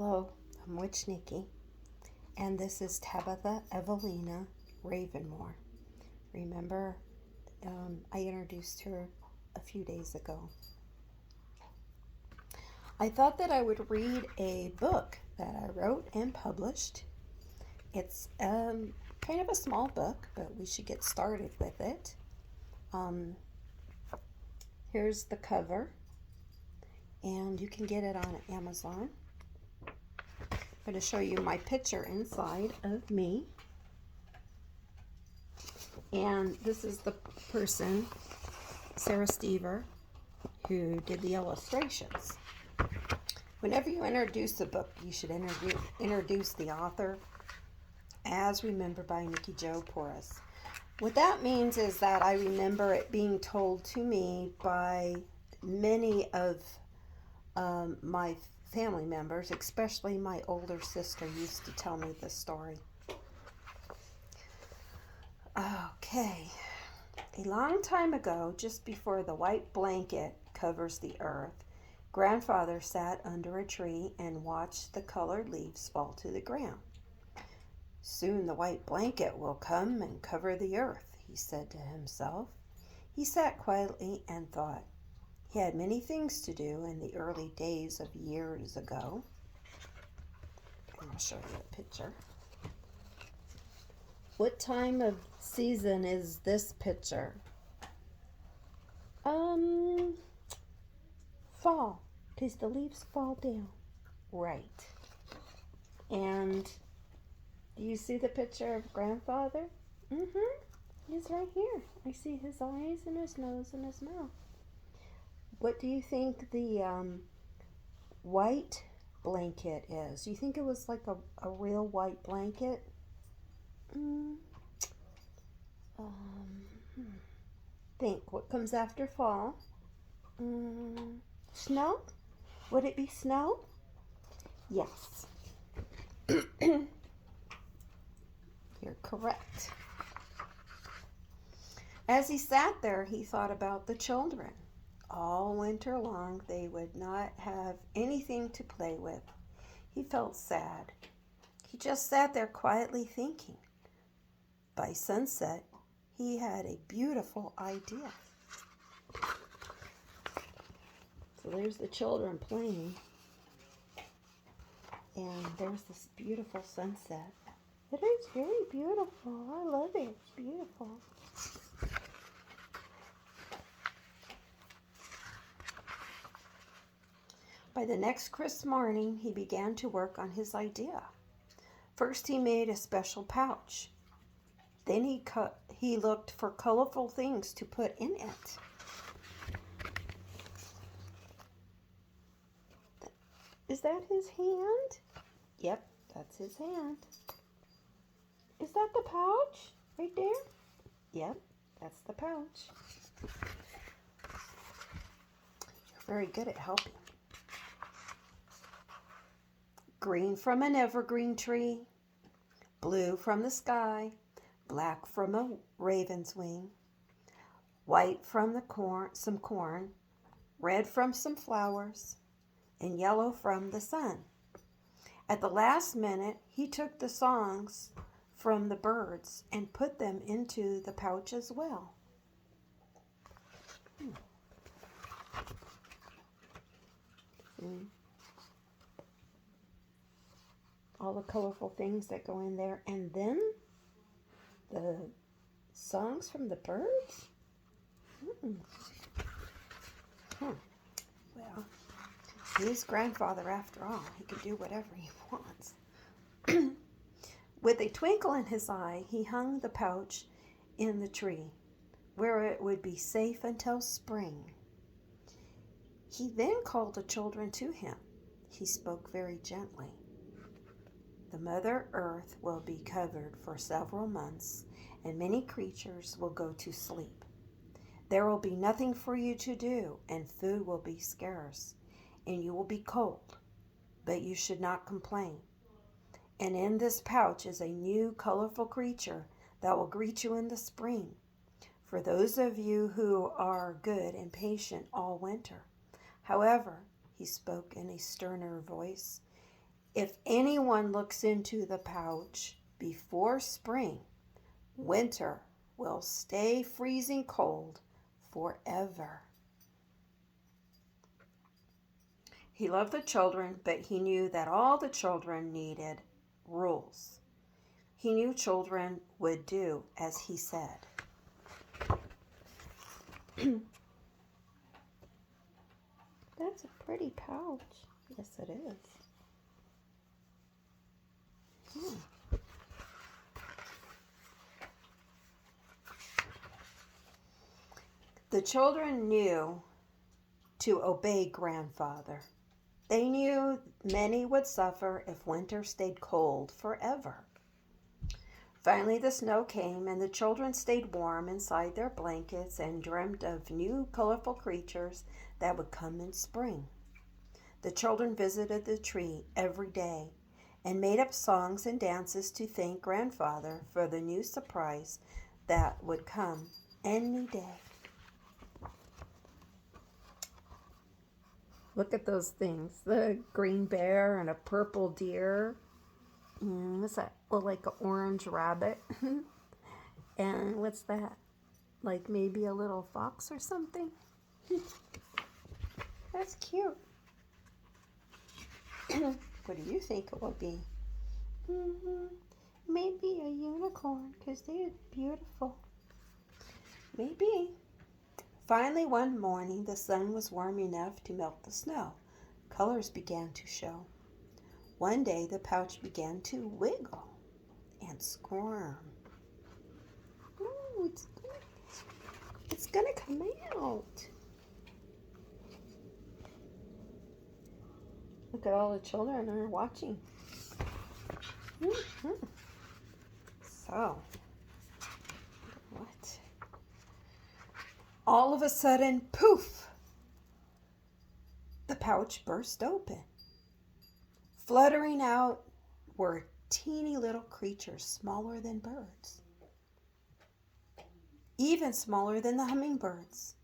Hello, I'm Witch Nikki, and this is Tabitha Evelina Ravenmore. Remember, I introduced her a few days ago. I thought that I would read a book that I wrote and published. It's kind of a small book, but we should get started with it. Here's the cover, and you can get it on Amazon. I'm going to show you my picture inside of me. And this is the person, Sarah Stever, who did the illustrations. Whenever you introduce a book, you should introduce the author as remembered by Nikki Jo Porras. What that means is that I remember it being told to me by many of my family members, especially my older sister used to tell me this story. Okay. A long time ago, just before the white blanket covers the earth, Grandfather sat under a tree and watched the colored leaves fall to the ground. Soon the white blanket will come and cover the earth, he said to himself. He sat quietly and thought. He had many things to do in the early days of years ago. I'll show you a picture. What time of season is this picture? Fall, because the leaves fall down. Right. And do you see the picture of Grandfather? He's right here. I see his eyes and his nose and his mouth. What do you think the white blanket is? Do you think it was like a real white blanket? Think, what comes after fall? Snow? Would it be snow? Yes. You're correct. As he sat there, he thought about the children. All winter long, they would not have anything to play with. He felt sad. He just sat there quietly thinking. By sunset, he had a beautiful idea. So there's the children playing. And there's this beautiful sunset. It is very beautiful. I love it. It's beautiful. By the next crisp morning, he began to work on his idea. First, he made a special pouch. Then he looked for colorful things to put in it. Is that his hand? Yep, that's his hand. Is that the pouch right there? Yep, that's the pouch. You're very good at helping. Green from an evergreen tree, blue from the sky, black from a raven's wing, white from some corn, red from some flowers, and yellow from the sun. At the last minute, he took the songs from the birds and put them into the pouch as well. All the colorful things that go in there, and then the songs from the birds? Well, he's Grandfather after all. He can do whatever he wants. With a twinkle in his eye, he hung the pouch in the tree, where it would be safe until spring. He then called the children to him. He spoke very gently. The Mother Earth will be covered for several months, and many creatures will go to sleep. There will be nothing for you to do, and food will be scarce, and you will be cold, but you should not complain. And in this pouch is a new colorful creature that will greet you in the spring. For those of you who are good and patient all winter. However, he spoke in a sterner voice, If anyone looks into the pouch before spring, winter will stay freezing cold forever. He loved the children, but he knew that all the children needed rules. He knew children would do as he said. That's a pretty pouch. Yes, it is. The children knew to obey grandfather. They knew many would suffer if winter stayed cold forever. Finally, the snow came, and the children stayed warm inside their blankets and dreamed of new colorful creatures that would come in spring. The children visited the tree every day and made up songs and dances to thank grandfather for the new surprise that would come any day. Look at those things. The green bear and a purple deer. What's that? Well, like an orange rabbit. And what's that? Like maybe a little fox or something? That's cute. What do you think it will be? Maybe a unicorn, because they're beautiful. Maybe. Finally, one morning, the sun was warm enough to melt the snow. Colors began to show. One day, the pouch began to wiggle and squirm. Ooh, it's gonna come out. Look at all the children are watching. So, what? All of a sudden, poof! The pouch burst open. Fluttering out were teeny little creatures smaller than birds, even smaller than the hummingbirds.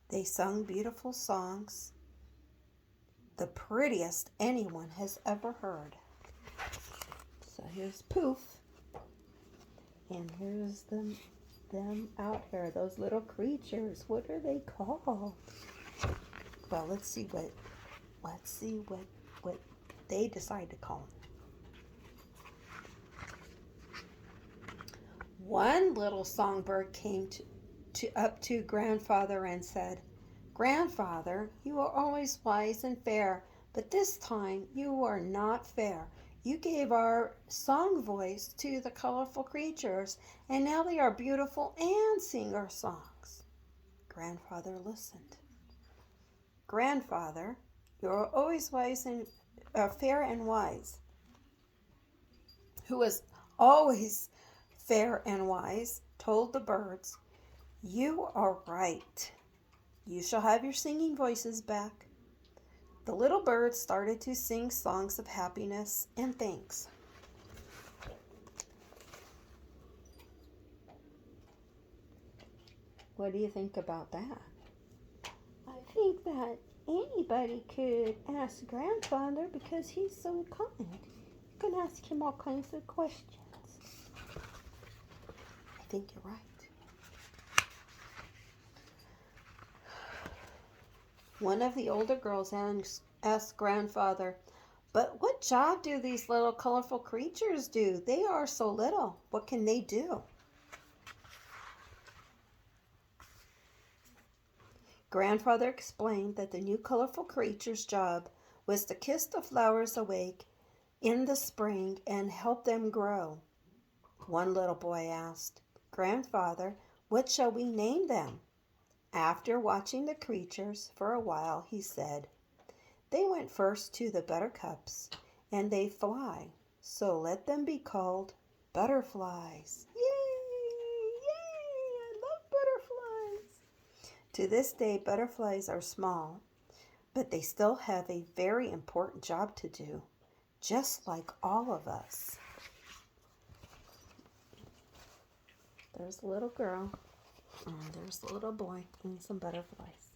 They sung beautiful songs, the prettiest anyone has ever heard. So here's Poof, and here's them out here, those little creatures. What are they called? Well, let's see what they decide to call them. One little songbird came up to grandfather and said, "Grandfather, you are always wise and fair, but this time you are not fair. You gave our song voice to the colorful creatures, and now they are beautiful and sing our songs." Grandfather listened. "Grandfather, you are always wise and fair and wise." Who was always fair and wise told the birds, "You are right. You shall have your singing voices back." The little birds started to sing songs of happiness and thanks. What do you think about that? I think that anybody could ask grandfather because he's so kind. You can ask him all kinds of questions. I think you're right. One of the older girls asked grandfather, "But what job do these little colorful creatures do? They are so little. What can they do?" Grandfather explained that the new colorful creature's job was to kiss the flowers awake in the spring and help them grow. One little boy asked, "Grandfather, what shall we name them?" After watching the creatures for a while, he said, "They went first to the buttercups, and they fly, so let them be called butterflies." Yay! Yay! I love butterflies. To this day, butterflies are small, but they still have a very important job to do, just like all of us. There's a little girl, and there's a little boy, and some butterflies.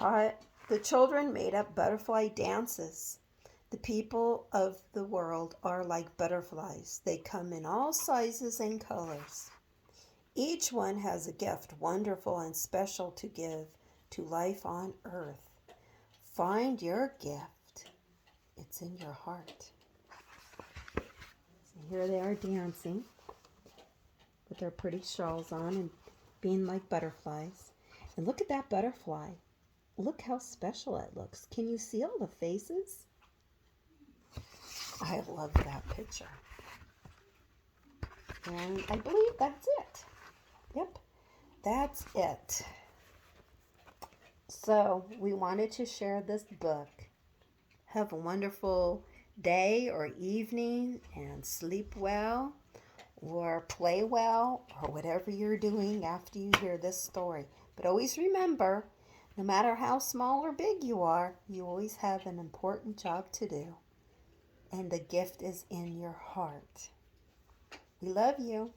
The children made up butterfly dances. The people of the world are like butterflies. They come in all sizes and colors. Each one has a gift wonderful and special to give to life on earth. Find your gift. It's in your heart. So here they are dancing with their pretty shawls on and being like butterflies. And look at that butterfly. Look how special it looks. Can you see all the faces? I love that picture. And I believe that's it. Yep, that's it. So we wanted to share this book. Have a wonderful day or evening and sleep well or play well or whatever you're doing after you hear this story. But always remember, no matter how small or big you are, you always have an important job to do. And the gift is in your heart. We love you.